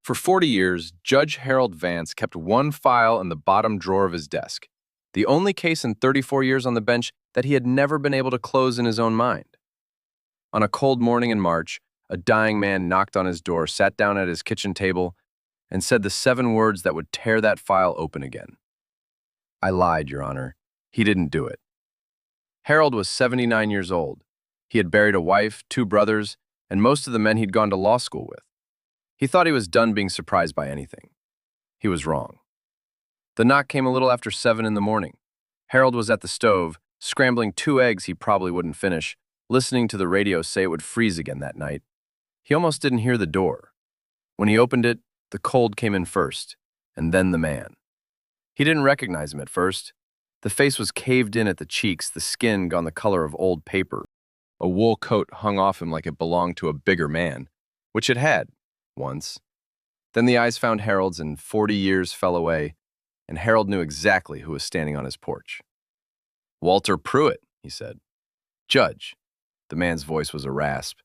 For 40 years, Judge Harold Vance kept one file in the bottom drawer of his desk, the only case in 34 years on the bench that he had never been able to close in his own mind. On a cold morning in March, a dying man knocked on his door, sat down at his kitchen table, and said the 7 words that would tear that file open again. "I lied, Your Honor. He didn't do it." Harold was 79 years old. He had buried a wife, 2 brothers, and most of the men he'd gone to law school with. He thought he was done being surprised by anything. He was wrong. The knock came a little after 7 in the morning. Harold was at the stove, scrambling 2 eggs he probably wouldn't finish, listening to the radio say it would freeze again that night. He almost didn't hear the door. When he opened it, the cold came in first, and then the man. He didn't recognize him at first. The face was caved in at the cheeks, the skin gone the color of old paper. A wool coat hung off him like it belonged to a bigger man, which it had, once. Then the eyes found Harold's and 40 years fell away, and Harold knew exactly who was standing on his porch. "Walter Pruitt," he said. "Judge." The man's voice was a rasp.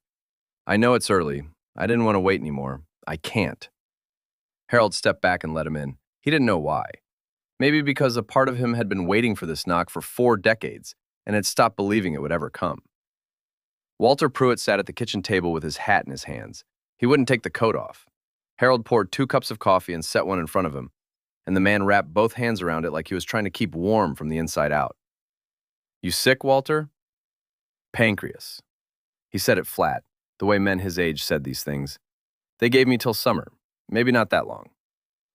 "I know it's early. I didn't want to wait anymore. I can't." Harold stepped back and let him in. He didn't know why. Maybe because a part of him had been waiting for this knock for 4 decades and had stopped believing it would ever come. Walter Pruitt sat at the kitchen table with his hat in his hands. He wouldn't take the coat off. Harold poured 2 cups of coffee and set one in front of him, and the man wrapped both hands around it like he was trying to keep warm from the inside out. "You sick, Walter?" "Pancreas." He said it flat, the way men his age said these things. "They gave me till summer, maybe not that long."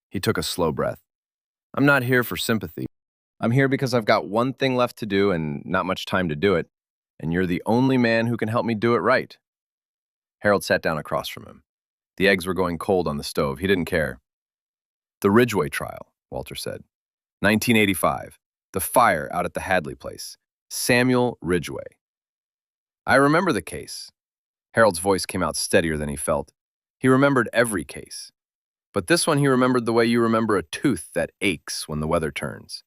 He took a slow breath. "I'm not here for sympathy. I'm here because I've got one thing left to do and not much time to do it, and you're the only man who can help me do it right." Harold sat down across from him. The eggs were going cold on the stove. He didn't care. "The Ridgway trial," Walter said. 1985. The fire out at the Hadley place. Samuel Ridgway. "I remember the case." Harold's voice came out steadier than he felt. He remembered every case. But this one he remembered the way you remember a tooth that aches when the weather turns.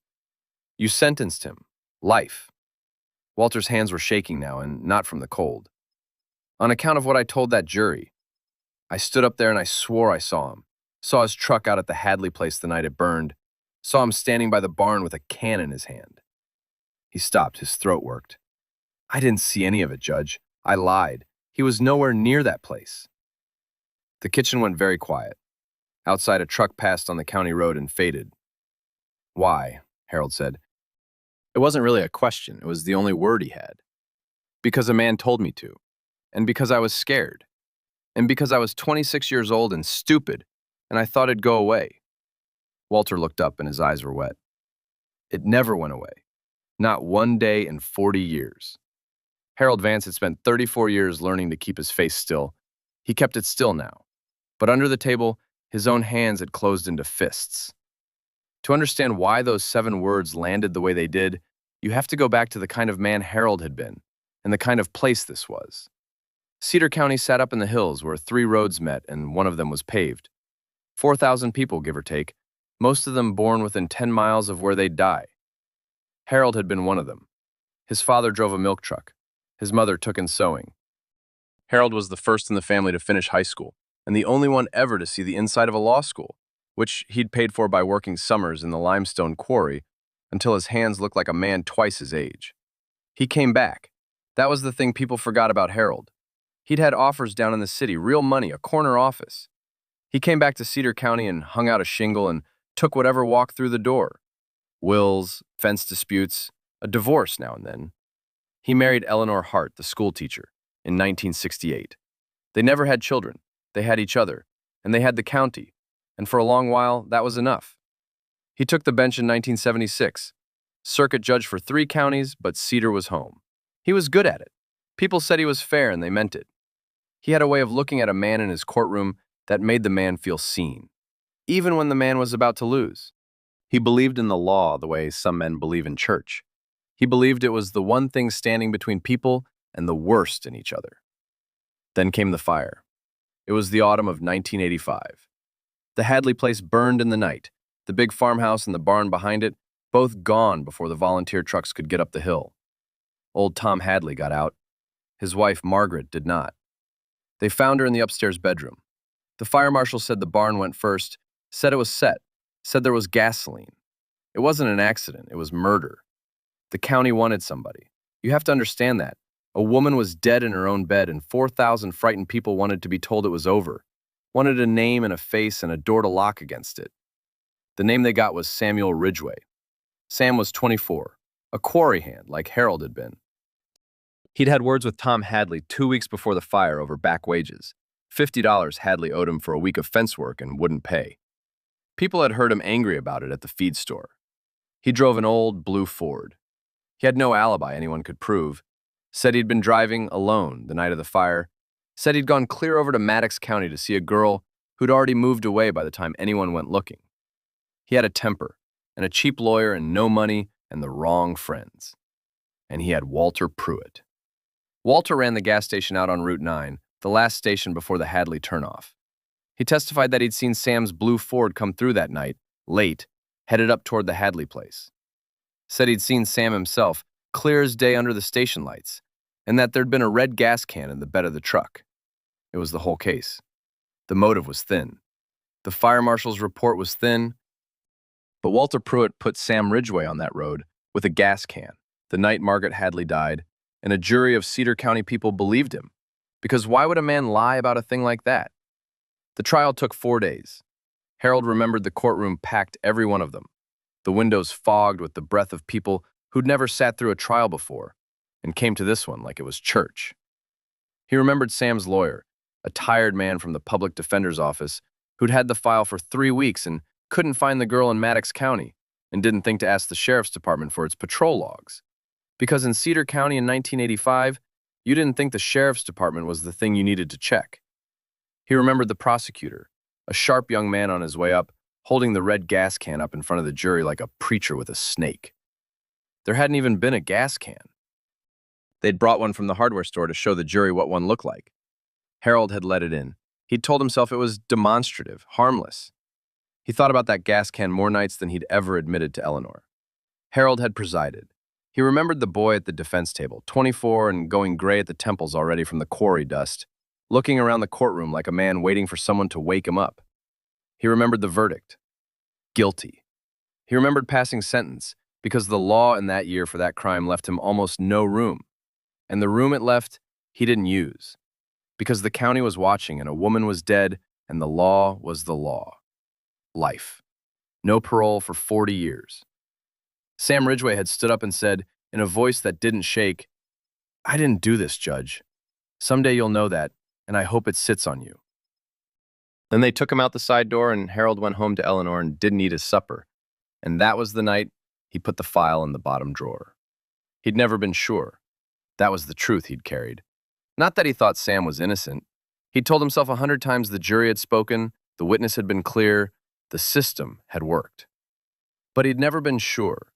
"You sentenced him. Life." Walter's hands were shaking now, and not from the cold. "On account of what I told that jury. I stood up there and I swore I saw him. Saw his truck out at the Hadley place the night it burned. Saw him standing by the barn with a can in his hand." He stopped. His throat worked. "I didn't see any of it, Judge. I lied. He was nowhere near that place." The kitchen went very quiet. Outside, a truck passed on the county road and faded. "Why?" Harold said. It wasn't really a question. It was the only word he had. "Because a man told me to. And because I was scared. And because I was 26 years old and stupid, and I thought it'd go away." Walter looked up and his eyes were wet. It never went away. Not one day in 40 years. Harold Vance had spent 34 years learning to keep his face still. He kept it still now. But under the table, his own hands had closed into fists. To understand why those 7 words landed the way they did, you have to go back to the kind of man Harold had been, and the kind of place this was. Cedar County sat up in the hills where 3 roads met and one of them was paved. 4,000 people, give or take, most of them born within 10 miles of where they'd die. Harold had been one of them. His father drove a milk truck. His mother took in sewing. Harold was the first in the family to finish high school, and the only one ever to see the inside of a law school, which he'd paid for by working summers in the limestone quarry until his hands looked like a man twice his age. He came back. That was the thing people forgot about Harold. He'd had offers down in the city, real money, a corner office. He came back to Cedar County and hung out a shingle and took whatever walked through the door. Wills, fence disputes, a divorce now and then. He married Eleanor Hart, the school teacher, in 1968. They never had children. They had each other, and they had the county, and for a long while, that was enough. He took the bench in 1976, circuit judge for 3 counties, but Cedar was home. He was good at it. People said he was fair, and they meant it. He had a way of looking at a man in his courtroom that made the man feel seen, even when the man was about to lose. He believed in the law the way some men believe in church. He believed it was the one thing standing between people and the worst in each other. Then came the fire. It was the autumn of 1985. The Hadley place burned in the night, the big farmhouse and the barn behind it, both gone before the volunteer trucks could get up the hill. Old Tom Hadley got out. His wife, Margaret, did not. They found her in the upstairs bedroom. The fire marshal said the barn went first, said it was set, said there was gasoline. It wasn't an accident, it was murder. The county wanted somebody. You have to understand that. A woman was dead in her own bed, and 4,000 frightened people wanted to be told it was over, wanted a name and a face and a door to lock against it. The name they got was Samuel Ridgway. Sam was 24, a quarry hand like Harold had been. He'd had words with Tom Hadley 2 weeks before the fire over back wages. $50 Hadley owed him for a week of fence work and wouldn't pay. People had heard him angry about it at the feed store. He drove an old blue Ford. He had no alibi anyone could prove. Said he'd been driving alone the night of the fire. Said he'd gone clear over to Maddox County to see a girl who'd already moved away by the time anyone went looking. He had a temper, and a cheap lawyer, and no money, and the wrong friends. And he had Walter Pruitt. Walter ran the gas station out on Route 9, the last station before the Hadley turnoff. He testified that he'd seen Sam's blue Ford come through that night, late, headed up toward the Hadley place. Said he'd seen Sam himself, clear as day under the station lights, and that there'd been a red gas can in the bed of the truck. It was the whole case. The motive was thin. The fire marshal's report was thin. But Walter Pruitt put Sam Ridgway on that road with a gas can the night Margaret Hadley died, and a jury of Cedar County people believed him. Because why would a man lie about a thing like that? The trial took 4 days. Harold remembered the courtroom packed, every one of them, the windows fogged with the breath of people who'd never sat through a trial before and came to this one like it was church. He remembered Sam's lawyer, a tired man from the public defender's office who'd had the file for 3 weeks and couldn't find the girl in Maddox County and didn't think to ask the sheriff's department for its patrol logs. Because in Cedar County in 1985, you didn't think the sheriff's department was the thing you needed to check. He remembered the prosecutor, a sharp young man on his way up, holding the red gas can up in front of the jury like a preacher with a snake. There hadn't even been a gas can. They'd brought one from the hardware store to show the jury what one looked like. Harold had let it in. He'd told himself it was demonstrative, harmless. He thought about that gas can more nights than he'd ever admitted to Eleanor. Harold had presided. He remembered the boy at the defense table, 24 and going gray at the temples already from the quarry dust, looking around the courtroom like a man waiting for someone to wake him up. He remembered the verdict. Guilty. He remembered passing sentence because the law in that year for that crime left him almost no room. And the room it left, he didn't use. Because the county was watching and a woman was dead and the law was the law. Life. No parole for 40 years. Sam Ridgway had stood up and said, in a voice that didn't shake, "I didn't do this, Judge. Someday you'll know that, and I hope it sits on you." Then they took him out the side door, and Harold went home to Eleanor and didn't eat his supper. And that was the night he put the file in the bottom drawer. He'd never been sure. That was the truth he'd carried. Not that he thought Sam was innocent. He'd told himself 100 times the jury had spoken, the witness had been clear, the system had worked. But he'd never been sure.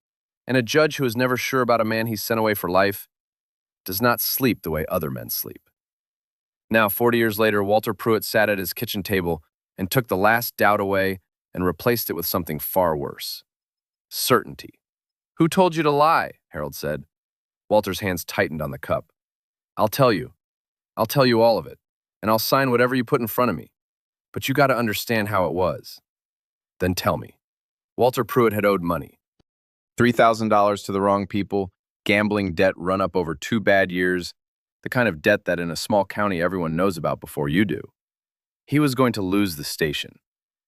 And a judge who is never sure about a man he's sent away for life does not sleep the way other men sleep. Now, 40 years later, Walter Pruitt sat at his kitchen table and took the last doubt away and replaced it with something far worse. Certainty. "Who told you to lie?" Harold said. Walter's hands tightened on the cup. I'll tell you all of it, and I'll sign whatever you put in front of me. But you got to understand how it was." "Then tell me." Walter Pruitt had owed money. $3,000 to the wrong people, gambling debt run up over 2 bad years, the kind of debt that in a small county everyone knows about before you do. He was going to lose the station.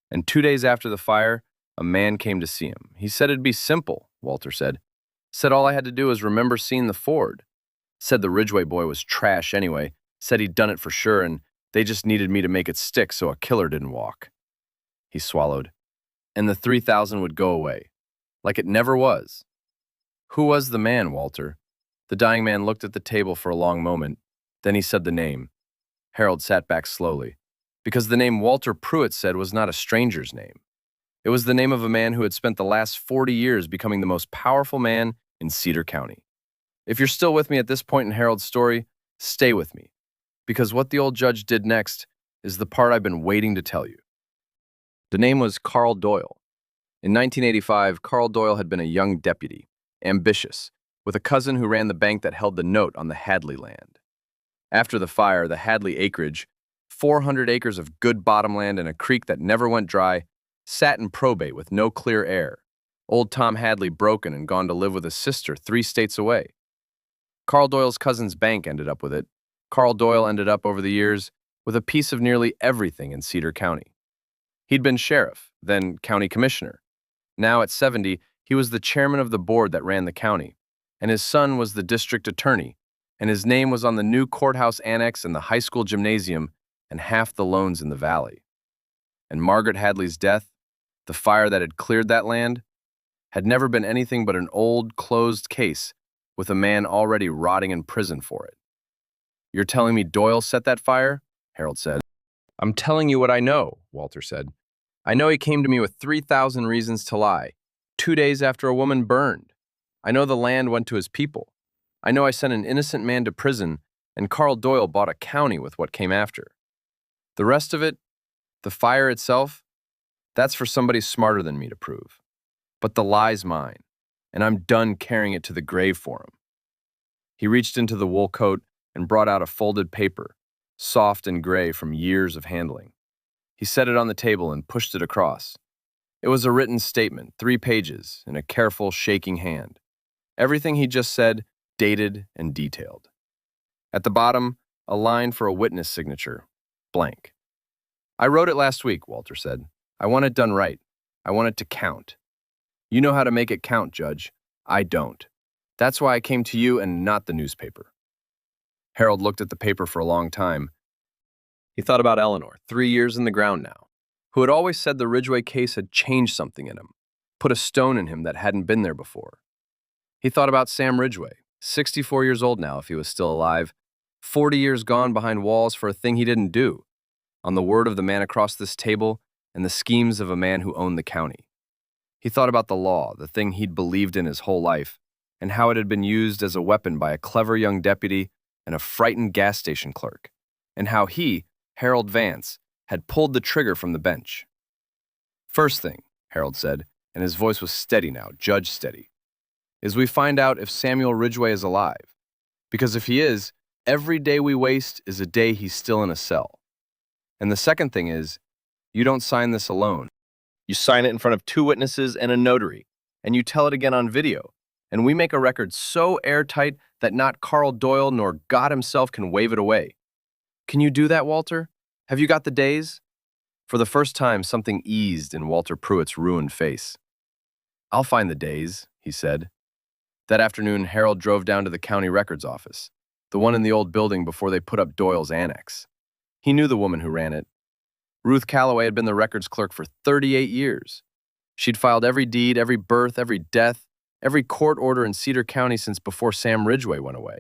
And 2 days after the fire, a man came to see him. He said it'd be simple, Walter said. Said all I had to do was remember seeing the Ford. Said the Ridgway boy was trash anyway. Said he'd done it for sure, and they just needed me to make it stick so a killer didn't walk. He swallowed. And the 3,000 would go away. Like it never was. Who was the man, Walter? The dying man looked at the table for a long moment. Then he said the name. Harold sat back slowly, because the name Walter Pruitt said was not a stranger's name. It was the name of a man who had spent the last 40 years becoming the most powerful man in Cedar County. If you're still with me at this point in Harold's story, stay with me, because what the old judge did next is the part I've been waiting to tell you. The name was Carl Doyle. In 1985, Carl Doyle had been a young deputy, ambitious, with a cousin who ran the bank that held the note on the Hadley land. After the fire, the Hadley acreage, 400 acres of good bottomland and a creek that never went dry, sat in probate with no clear heir. Old Tom Hadley broken and gone to live with his sister 3 states away. Carl Doyle's cousin's bank ended up with it. Carl Doyle ended up, over the years, with a piece of nearly everything in Cedar County. He'd been sheriff, then county commissioner. Now, at 70, he was the chairman of the board that ran the county, and his son was the district attorney, and his name was on the new courthouse annex and the high school gymnasium and half the loans in the valley. And Margaret Hadley's death, the fire that had cleared that land, had never been anything but an old, closed case with a man already rotting in prison for it. "You're telling me Doyle set that fire?" Harold said. "I'm telling you what I know," Walter said. "I know he came to me with 3,000 reasons to lie, 2 days after a woman burned. I know the land went to his people. I know I sent an innocent man to prison, and Carl Doyle bought a county with what came after. The rest of it, the fire itself, that's for somebody smarter than me to prove. But the lie's mine, and I'm done carrying it to the grave for him." He reached into the wool coat and brought out a folded paper, soft and gray from years of handling. He set it on the table and pushed it across. It was a written statement, 3 pages, in a careful, shaking hand. Everything he just said, dated and detailed. At the bottom, a line for a witness signature, blank. "I wrote it last week," Walter said. "I want it done right. I want it to count. You know how to make it count, Judge. I don't. That's why I came to you and not the newspaper." Harold looked at the paper for a long time. He thought about Eleanor, 3 years in the ground now, who had always said the Ridgway case had changed something in him, put a stone in him that hadn't been there before. He thought about Sam Ridgway, 64 years old now if he was still alive, 40 years gone behind walls for a thing he didn't do, on the word of the man across this table and the schemes of a man who owned the county. He thought about the law, the thing he'd believed in his whole life, and how it had been used as a weapon by a clever young deputy and a frightened gas station clerk, and how he, Harold Vance, had pulled the trigger from the bench. "First thing," Harold said, and his voice was steady now, judge steady, "is we find out if Samuel Ridgway is alive. Because if he is, every day we waste is a day he's still in a cell. And the second thing is, you don't sign this alone. You sign it in front of 2 witnesses and a notary, and you tell it again on video, and we make a record so airtight that not Carl Doyle nor God himself can wave it away. Can you do that, Walter? Have you got the days?" For the first time, something eased in Walter Pruitt's ruined face. "I'll find the days," he said. That afternoon, Harold drove down to the county records office, the one in the old building before they put up Doyle's annex. He knew the woman who ran it. Ruth Calloway had been the records clerk for 38 years. She'd filed every deed, every birth, every death, every court order in Cedar County since before Sam Ridgway went away.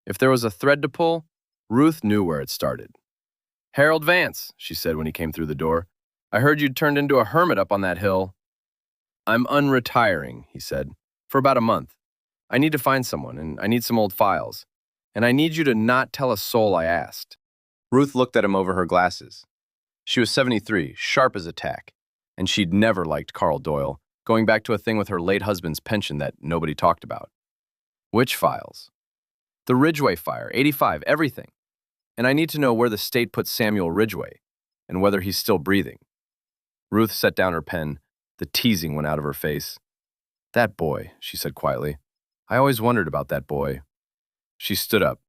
If there was a thread to pull, Ruth knew where it started. "Harold Vance," she said when he came through the door. "I heard you'd turned into a hermit up on that hill." "I'm unretiring," he said, "for about a month. I need to find someone, and I need some old files. And I need you to not tell a soul I asked." Ruth looked at him over her glasses. She was 73, sharp as a tack, and she'd never liked Carl Doyle, going back to a thing with her late husband's pension that nobody talked about. "Which files?" "The Ridgway fire, 85, everything. And I need to know where the state put Samuel Ridgway, and whether he's still breathing." Ruth set down her pen. The teasing went out of her face. "That boy," she said quietly. "I always wondered about that boy." She stood up.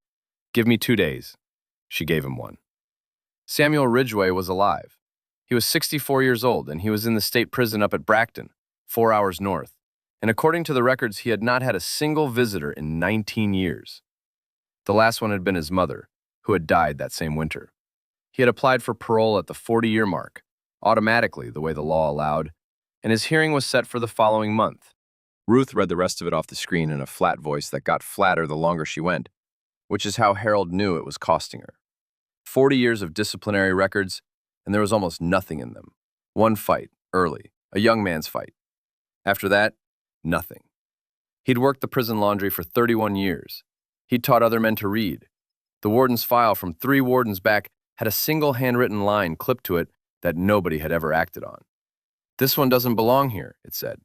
"Give me 2 days." She gave him 1. Samuel Ridgway was alive. He was 64 years old, and he was in the state prison up at Bracton, 4 hours north. And according to the records, he had not had a single visitor in 19 years. The last one had been his mother, who had died that same winter. He had applied for parole at the 40-year mark, automatically the way the law allowed, and his hearing was set for the following month. Ruth read the rest of it off the screen in a flat voice that got flatter the longer she went, which is how Harold knew it was costing her. 40 years of disciplinary records, and there was almost nothing in them. 1 fight, early, a young man's fight. After that, nothing. He'd worked the prison laundry for 31 years. He'd taught other men to read. The warden's file from 3 wardens back had a single handwritten line clipped to it that nobody had ever acted on. "This one doesn't belong here," it said.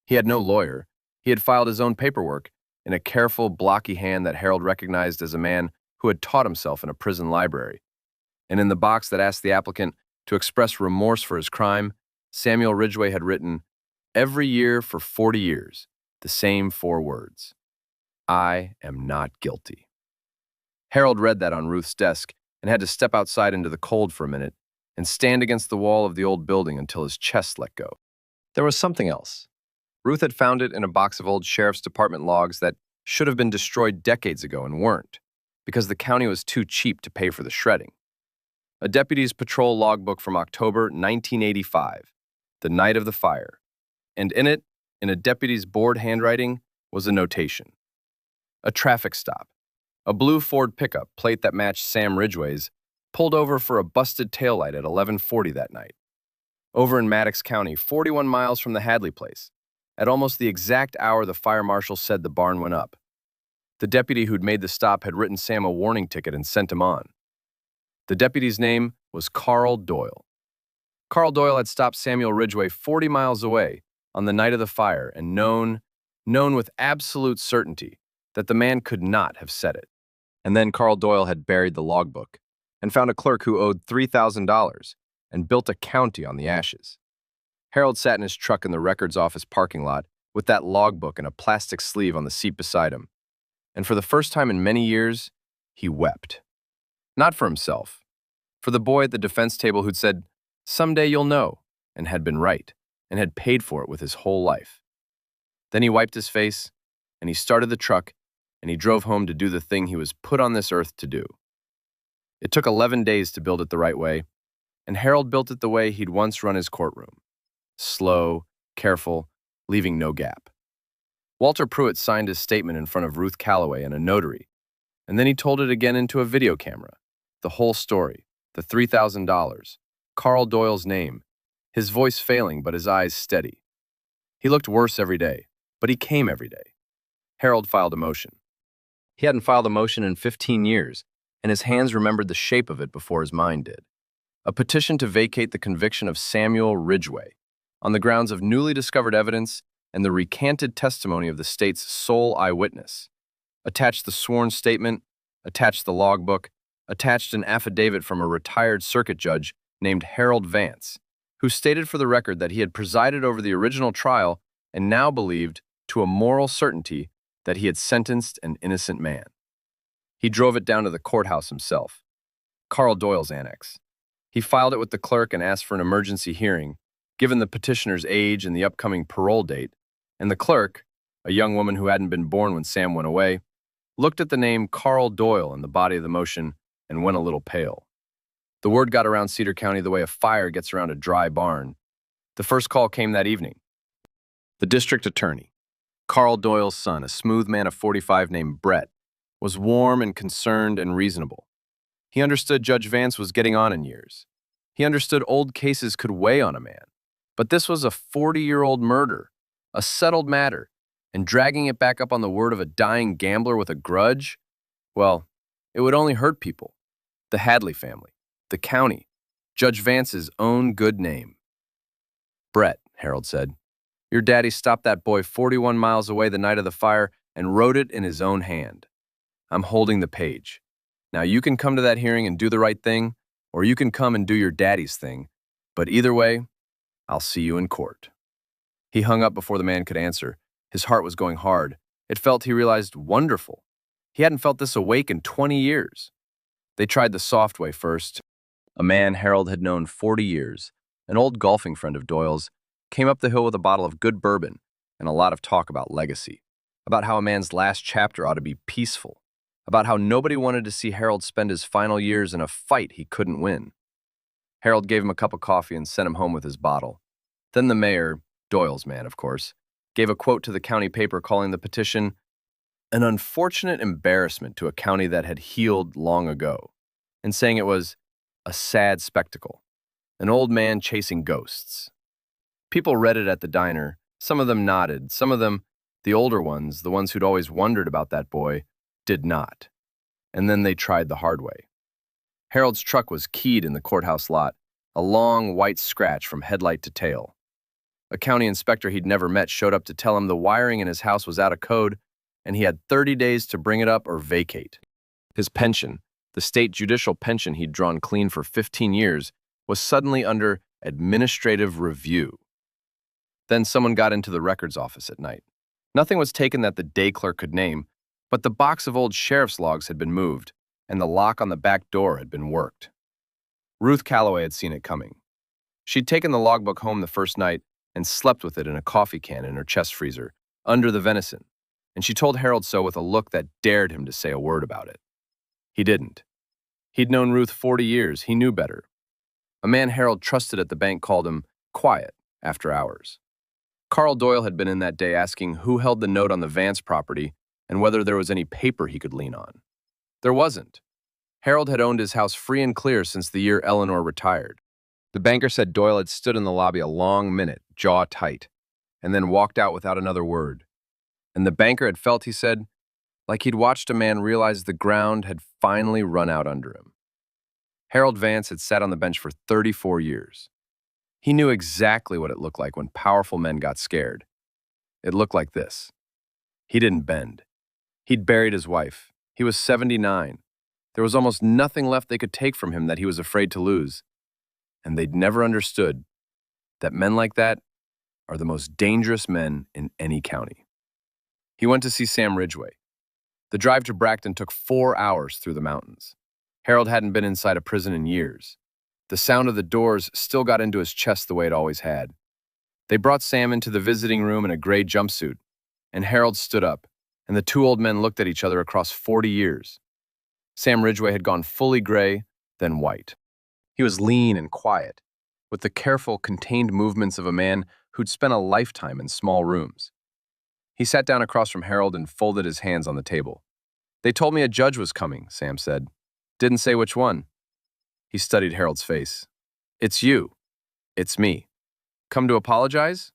He had no lawyer. He had filed his own paperwork in a careful, blocky hand that Harold recognized as a man who had taught himself in a prison library. and in the box that asked the applicant to express remorse for his crime, Samuel Ridgway had written, "Every year for 40 years, the same 4 words. I am not guilty." Harold read that on Ruth's desk and had to step outside into the cold for a minute and stand against the wall of the old building until his chest let go. There was something else. Ruth had found it in a box of old sheriff's department logs that should have been destroyed decades ago and weren't, because the county was too cheap to pay for the shredding. A deputy's patrol logbook from October 1985, the night of the fire, and in it, in a deputy's board handwriting, was a notation. A traffic stop. A blue Ford pickup, plate that matched Sam Ridgway's, pulled over for a busted taillight at 11:40 that night. Over in Maddox County, 41 miles from the Hadley place, at almost the exact hour the fire marshal said the barn went up. The deputy who'd made the stop had written Sam a warning ticket and sent him on. The deputy's name was Carl Doyle. Carl Doyle had stopped Samuel Ridgway 40 miles away on the night of the fire and known with absolute certainty that the man could not have said it. And then Carl Doyle had buried the logbook and found a clerk who owed $3,000 and built a county on the ashes. Harold sat in his truck in the records office parking lot with that logbook and a plastic sleeve on the seat beside him. And for the first time in many years, he wept. Not for himself, for the boy at the defense table who'd said, "Someday you'll know," and had been right, and had paid for it with his whole life. Then he wiped his face, and he started the truck, and he drove home to do the thing he was put on this earth to do. It took 11 days to build it the right way, and Harold built it the way he'd once run his courtroom. Slow, careful, leaving no gap. Walter Pruitt signed his statement in front of Ruth Calloway and a notary, and then he told it again into a video camera. The whole story, the $3,000, Carl Doyle's name, his voice failing but his eyes steady. He looked worse every day, but he came every day. Harold filed a motion. He hadn't filed a motion in 15 years, and his hands remembered the shape of it before his mind did. A petition to vacate the conviction of Samuel Ridgway on the grounds of newly discovered evidence and the recanted testimony of the state's sole eyewitness. Attached the sworn statement, attached the logbook, attached an affidavit from a retired circuit judge named Harold Vance, who stated for the record that he had presided over the original trial and now believed, to a moral certainty, that he had sentenced an innocent man. He drove it down to the courthouse himself, Carl Doyle's annex. He filed it with the clerk and asked for an emergency hearing, given the petitioner's age and the upcoming parole date, and the clerk, a young woman who hadn't been born when Sam went away, looked at the name Carl Doyle in the body of the motion and went a little pale. The word got around Cedar County the way a fire gets around a dry barn. The first call came that evening. The district attorney, Carl Doyle's son, a smooth man of 45 named Brett, was warm and concerned and reasonable. He understood Judge Vance was getting on in years. He understood old cases could weigh on a man. But this was a 40-year-old murder, a settled matter, and dragging it back up on the word of a dying gambler with a grudge, well, it would only hurt people. The Hadley family, the county, Judge Vance's own good name. "Brett," Harold said, "your daddy stopped that boy 41 miles away the night of the fire and wrote it in his own hand. I'm holding the page. Now you can come to that hearing and do the right thing, or you can come and do your daddy's thing, but either way, I'll see you in court." He hung up before the man could answer. His heart was going hard. It felt, he realized, wonderful. He hadn't felt this awake in 20 years. They tried the soft way first. A man Harold had known 40 years, an old golfing friend of Doyle's, came up the hill with a bottle of good bourbon and a lot of talk about legacy, about how a man's last chapter ought to be peaceful, about how nobody wanted to see Harold spend his final years in a fight he couldn't win. Harold gave him a cup of coffee and sent him home with his bottle. Then the mayor, Doyle's man, of course, gave a quote to the county paper calling the petition an unfortunate embarrassment to a county that had healed long ago, and saying it was a sad spectacle, an old man chasing ghosts. People read it at the diner. Some of them nodded. Some of them, the older ones, the ones who'd always wondered about that boy, did not. And then they tried the hard way. Harold's truck was keyed in the courthouse lot, a long white scratch from headlight to tail. A county inspector he'd never met showed up to tell him the wiring in his house was out of code, and he had 30 days to bring it up or vacate. His pension, The state judicial pension he'd drawn clean for 15 years was suddenly under administrative review. Then someone got into the records office at night. Nothing was taken that the day clerk could name, but the box of old sheriff's logs had been moved, and the lock on the back door had been worked. Ruth Calloway had seen it coming. She'd taken the logbook home the first night and slept with it in a coffee can in her chest freezer, under the venison, and she told Harold so with a look that dared him to say a word about it. He didn't. He'd known Ruth 40 years. He knew better. A man Harold trusted at the bank called him quiet after hours. Carl Doyle had been in that day asking who held the note on the Vance property and whether there was any paper he could lean on. There wasn't. Harold had owned his house free and clear since the year Eleanor retired. The banker said Doyle had stood in the lobby a long minute, jaw tight, and then walked out without another word. And the banker had felt, he said, like he'd watched a man realize the ground had finally run out under him. Harold Vance had sat on the bench for 34 years. He knew exactly what it looked like when powerful men got scared. It looked like this. He didn't bend. He'd buried his wife. He was 79. There was almost nothing left they could take from him that he was afraid to lose. And they'd never understood that men like that are the most dangerous men in any county. He went to see Sam Ridgway. The drive to Bracton took 4 hours through the mountains. Harold hadn't been inside a prison in years. The sound of the doors still got into his chest the way it always had. They brought Sam into the visiting room in a gray jumpsuit, and Harold stood up, and the two old men looked at each other across 40 years. Sam Ridgway had gone fully gray, then white. He was lean and quiet, with the careful, contained movements of a man who'd spent a lifetime in small rooms. He sat down across from Harold and folded his hands on the table. "They told me a judge was coming," Sam said. "Didn't say which one." He studied Harold's face. "It's you. It's me. Come to apologize?"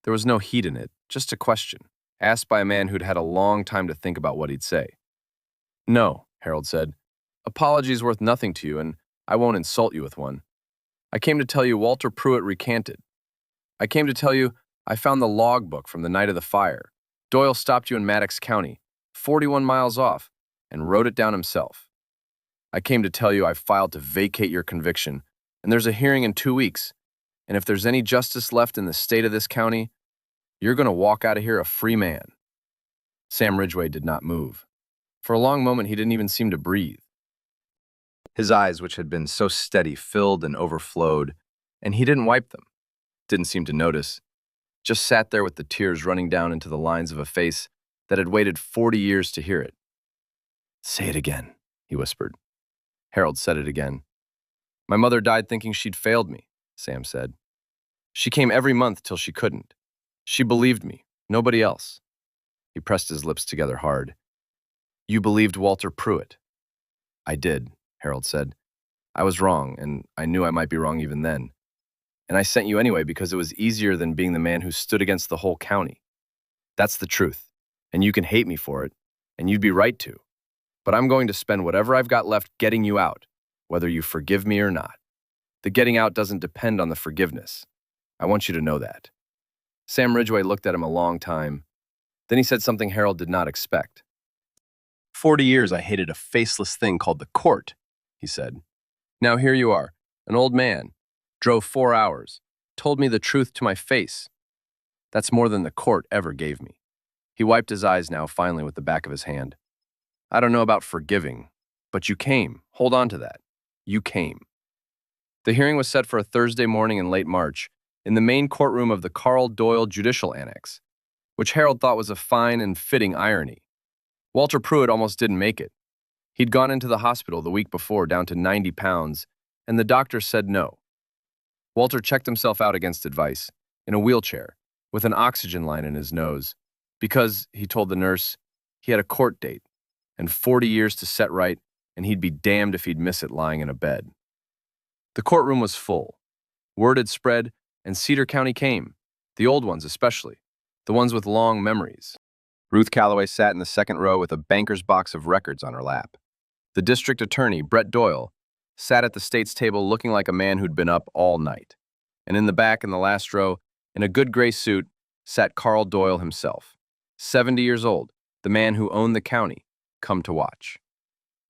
There was no heat in it, just a question, asked by a man who'd had a long time to think about what he'd say. "No," Harold said. "Apology's worth nothing to you, and I won't insult you with one. I came to tell you Walter Pruitt recanted. I came to tell you I found the logbook from the night of the fire. Doyle stopped you in Maddox County, 41 miles off, and wrote it down himself. I came to tell you I filed to vacate your conviction, and there's a hearing in 2 weeks, and if there's any justice left in the state of this county, you're going to walk out of here a free man." Sam Ridgway did not move. For a long moment, he didn't even seem to breathe. His eyes, which had been so steady, filled and overflowed, and he didn't wipe them, didn't seem to notice, just sat there with the tears running down into the lines of a face that had waited 40 years to hear it. "Say it again," he whispered. Harold said it again. "My mother died thinking she'd failed me," Sam said. "She came every month till she couldn't. She believed me, nobody else." He pressed his lips together hard. "You believed Walter Pruitt." "I did," Harold said. "I was wrong, and I knew I might be wrong even then. And I sent you anyway because it was easier than being the man who stood against the whole county. That's the truth, and you can hate me for it, and you'd be right to. But I'm going to spend whatever I've got left getting you out, whether you forgive me or not. The getting out doesn't depend on the forgiveness. I want you to know that." Sam Ridgway looked at him a long time. Then he said something Harold did not expect. 40 years I hated a faceless thing called the court," he said. "Now here you are, an old man, drove 4 hours, told me the truth to my face. That's more than the court ever gave me." He wiped his eyes now finally with the back of his hand. "I don't know about forgiving, but you came. Hold on to that. You came." The hearing was set for a Thursday morning in late March in the main courtroom of the Carl Doyle Judicial Annex, which Harold thought was a fine and fitting irony. Walter Pruitt almost didn't make it. He'd gone into the hospital the week before down to 90 pounds, and the doctor said no. Walter checked himself out against advice, in a wheelchair, with an oxygen line in his nose, because, he told the nurse, he had a court date, and 40 years to set right, and he'd be damned if he'd miss it lying in a bed. The courtroom was full. Word had spread, and Cedar County came, the old ones especially, the ones with long memories. Ruth Calloway sat in the second row with a banker's box of records on her lap. The district attorney, Brett Doyle, sat at the state's table looking like a man who'd been up all night. And in the back, in the last row, in a good gray suit, sat Carl Doyle himself, 70 years old, the man who owned the county, come to watch.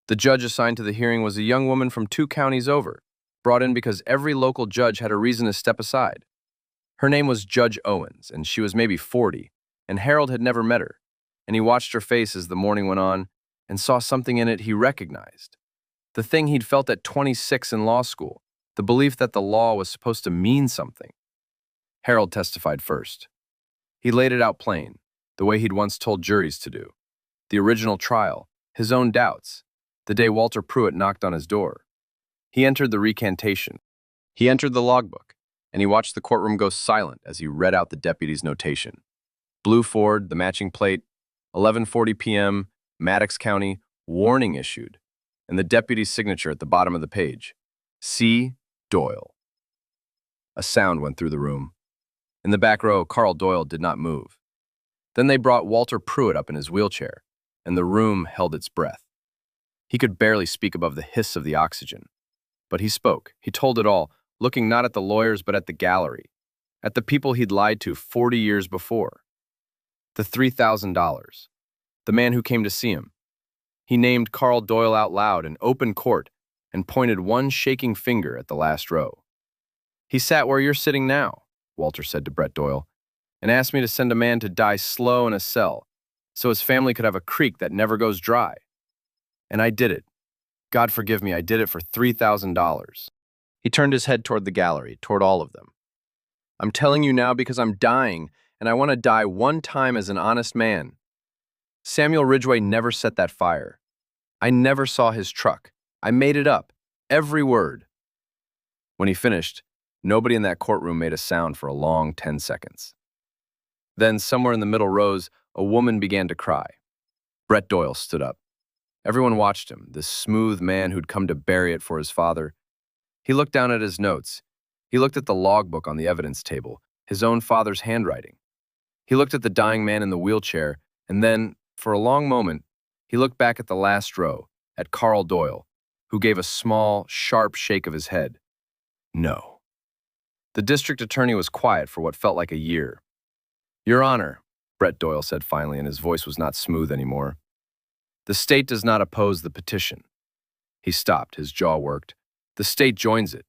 The judge assigned to the hearing was a young woman from 2 counties over, brought in because every local judge had a reason to step aside. Her name was Judge Owens, and she was maybe 40, and Harold had never met her, and he watched her face as the morning went on and saw something in it he recognized. The thing he'd felt at 26 in law school, the belief that the law was supposed to mean something. Harold testified first. He laid it out plain, the way he'd once told juries to do. The original trial, his own doubts, the day Walter Pruitt knocked on his door. He entered the recantation. He entered the logbook, and he watched the courtroom go silent as he read out the deputy's notation. Blue Ford, the matching plate, 11:40 p.m., Maddox County, warning issued, and the deputy's signature at the bottom of the page. C. Doyle. A sound went through the room. In the back row, Carl Doyle did not move. Then they brought Walter Pruitt up in his wheelchair, and the room held its breath. He could barely speak above the hiss of the oxygen. But he spoke. He told it all, looking not at the lawyers but at the gallery, at the people he'd lied to 40 years before. The $3,000. The man who came to see him. He named Carl Doyle out loud in open court and pointed one shaking finger at the last row. He sat where you're sitting now, Walter said to Brett Doyle, and asked me to send a man to die slow in a cell so his family could have a creek that never goes dry. And I did it. God forgive me, I did it for $3,000. He turned his head toward the gallery, toward all of them. I'm telling you now because I'm dying, and I want to die one time as an honest man. Samuel Ridgway never set that fire. I never saw his truck. I made it up, every word. When he finished, nobody in that courtroom made a sound for a long 10 seconds. Then, somewhere in the middle rows, a woman began to cry. Brett Doyle stood up. Everyone watched him, this smooth man who'd come to bury it for his father. He looked down at his notes. He looked at the logbook on the evidence table, his own father's handwriting. He looked at the dying man in the wheelchair, and then, for a long moment, he looked back at the last row, at Carl Doyle, who gave a small, sharp shake of his head. No. The district attorney was quiet for what felt like a year. Your Honor, Brett Doyle said finally, and his voice was not smooth anymore. The state does not oppose the petition. He stopped, his jaw worked. The state joins it.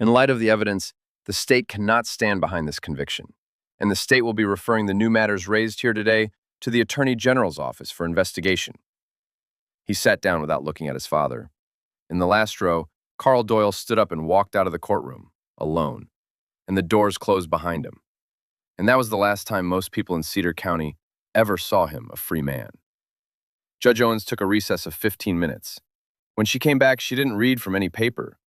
In light of the evidence, the state cannot stand behind this conviction, and the state will be referring the new matters raised here today to the Attorney General's office for investigation. He sat down without looking at his father. In the last row, Carl Doyle stood up and walked out of the courtroom, alone, and the doors closed behind him. And that was the last time most people in Cedar County ever saw him a free man. Judge Owens took a recess of 15 minutes. When she came back, she didn't read from any paper.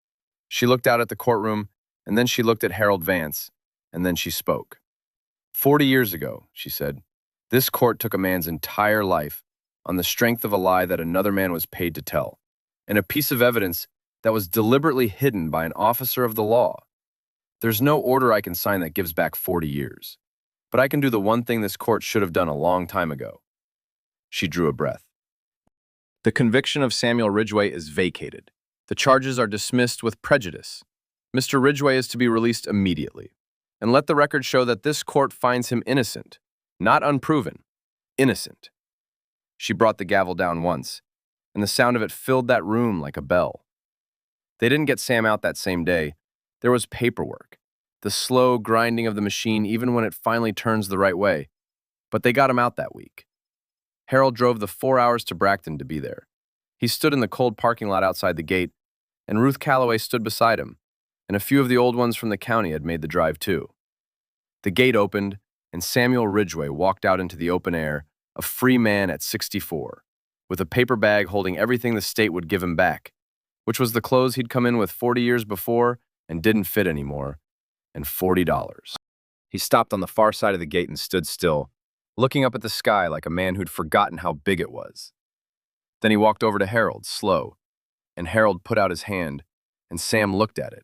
She looked out at the courtroom, and then she looked at Harold Vance, and then she spoke. 40 years ago, she said, this court took a man's entire life on the strength of a lie that another man was paid to tell, and a piece of evidence that was deliberately hidden by an officer of the law. There's no order I can sign that gives back 40 years, but I can do the one thing this court should have done a long time ago. She drew a breath. The conviction of Samuel Ridgway is vacated. The charges are dismissed with prejudice. Mr. Ridgway is to be released immediately. And let the record show that this court finds him innocent, not unproven, innocent. She brought the gavel down once, and the sound of it filled that room like a bell. They didn't get Sam out that same day. There was paperwork, the slow grinding of the machine even when it finally turns the right way. But they got him out that week. Harold drove the 4 hours to Bracton to be there. He stood in the cold parking lot outside the gate, and Ruth Calloway stood beside him, and a few of the old ones from the county had made the drive too. The gate opened, and Samuel Ridgway walked out into the open air, a free man at 64, with a paper bag holding everything the state would give him back, which was the clothes he'd come in with 40 years before and didn't fit anymore, and $40. He stopped on the far side of the gate and stood still, looking up at the sky like a man who'd forgotten how big it was. Then he walked over to Harold, slow, and Harold put out his hand, and Sam looked at it.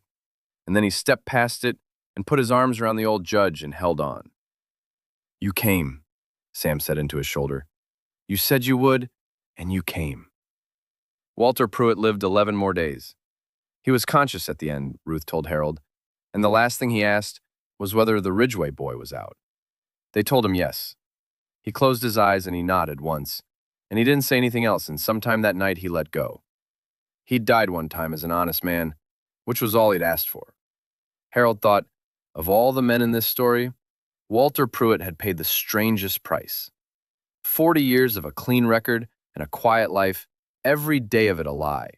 And then he stepped past it and put his arms around the old judge and held on. You came, Sam said into his shoulder. You said you would, and you came. Walter Pruitt lived 11 more days. He was conscious at the end, Ruth told Harold, and the last thing he asked was whether the Ridgway boy was out. They told him yes. He closed his eyes and he nodded once, and he didn't say anything else, and sometime that night he let go. He'd died one time as an honest man, which was all he'd asked for. Harold thought, of all the men in this story, Walter Pruitt had paid the strangest price. 40 years of a clean record and a quiet life, every day of it a lie,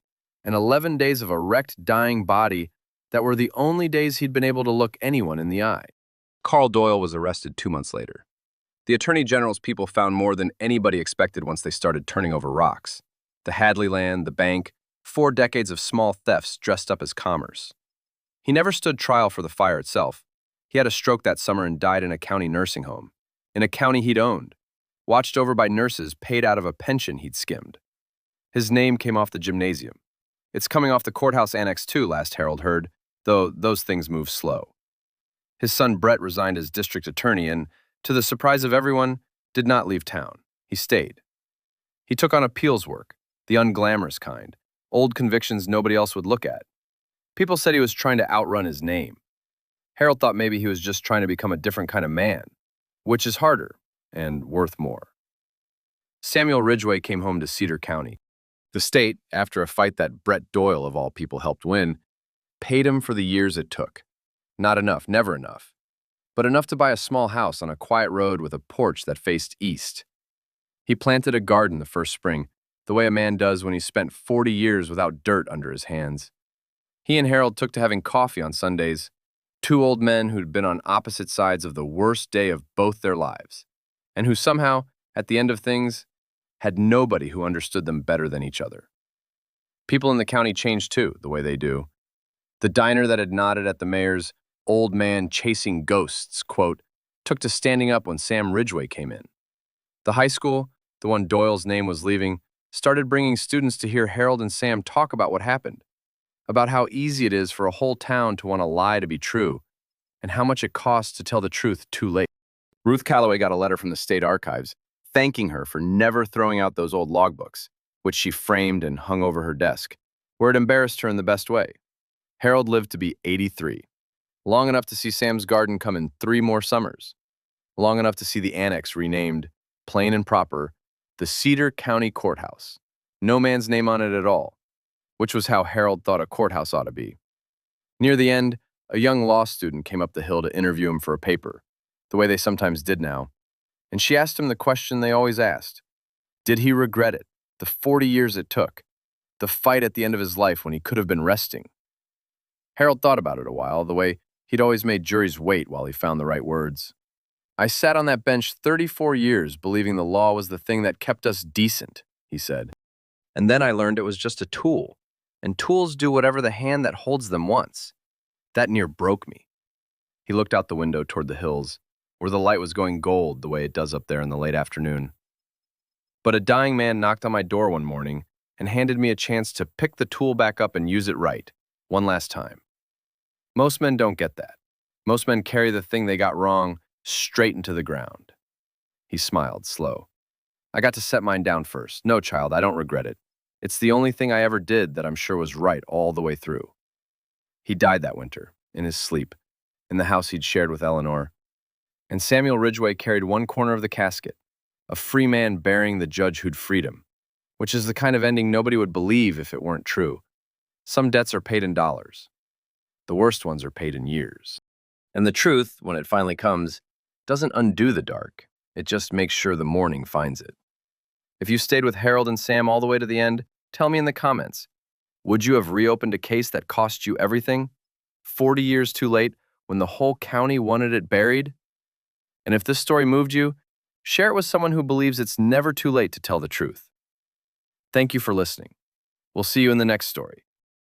and 11 days of a wrecked, dying body that were the only days he'd been able to look anyone in the eye. Carl Doyle was arrested 2 months later. The Attorney General's people found more than anybody expected once they started turning over rocks. The Hadley land, the bank, 4 decades of small thefts dressed up as commerce. He never stood trial for the fire itself. He had a stroke that summer and died in a county nursing home, in a county he'd owned, watched over by nurses paid out of a pension he'd skimmed. His name came off the gymnasium. It's coming off the courthouse annex too, last Harold heard, though those things move slow. His son Brett resigned as district attorney and, to the surprise of everyone, did not leave town. He stayed. He took on appeals work, the unglamorous kind, old convictions nobody else would look at. People said he was trying to outrun his name. Harold thought maybe he was just trying to become a different kind of man, which is harder and worth more. Samuel Ridgway came home to Cedar County. The state, after a fight that Brett Doyle, of all people, helped win, paid him for the years it took. Not enough, never enough, but enough to buy a small house on a quiet road with a porch that faced east. He planted a garden the first spring, the way a man does when he's spent 40 years without dirt under his hands. He and Harold took to having coffee on Sundays, 2 old men who'd been on opposite sides of the worst day of both their lives, and who somehow, at the end of things, had nobody who understood them better than each other. People in the county changed too, the way they do. The diner that had nodded at the mayor's old man chasing ghosts, quote, took to standing up when Sam Ridgway came in. The high school, the one Doyle's name was leaving, started bringing students to hear Harold and Sam talk about what happened, about how easy it is for a whole town to want a lie to be true, and how much it costs to tell the truth too late. Ruth Calloway got a letter from the state archives thanking her for never throwing out those old logbooks, which she framed and hung over her desk, where it embarrassed her in the best way. Harold lived to be 83, long enough to see Sam's garden come in 3 more summers, long enough to see the annex renamed, plain and proper, the Cedar County Courthouse. No man's name on it at all, which was how Harold thought a courthouse ought to be. Near the end, a young law student came up the hill to interview him for a paper, the way they sometimes did now, and she asked him the question they always asked. Did he regret it, the 40 years it took, the fight at the end of his life when he could have been resting? Harold thought about it a while, the way he'd always made juries wait while he found the right words. I sat on that bench 34 years believing the law was the thing that kept us decent, he said. And then I learned it was just a tool, and tools do whatever the hand that holds them wants. That near broke me. He looked out the window toward the hills, where the light was going gold the way it does up there in the late afternoon. But a dying man knocked on my door one morning and handed me a chance to pick the tool back up and use it right, one last time. Most men don't get that. Most men carry the thing they got wrong straight into the ground. He smiled, slow. I got to set mine down first. No, child, I don't regret it. It's the only thing I ever did that I'm sure was right all the way through. He died that winter, in his sleep, in the house he'd shared with Eleanor. And Samuel Ridgway carried one corner of the casket, a free man burying the judge who'd freed him, which is the kind of ending nobody would believe if it weren't true. Some debts are paid in dollars. The worst ones are paid in years. And the truth, when it finally comes, doesn't undo the dark. It just makes sure the morning finds it. If you stayed with Harold and Sam all the way to the end, tell me in the comments. Would you have reopened a case that cost you everything? 40 years too late, when the whole county wanted it buried? And if this story moved you, share it with someone who believes it's never too late to tell the truth. Thank you for listening. We'll see you in the next story.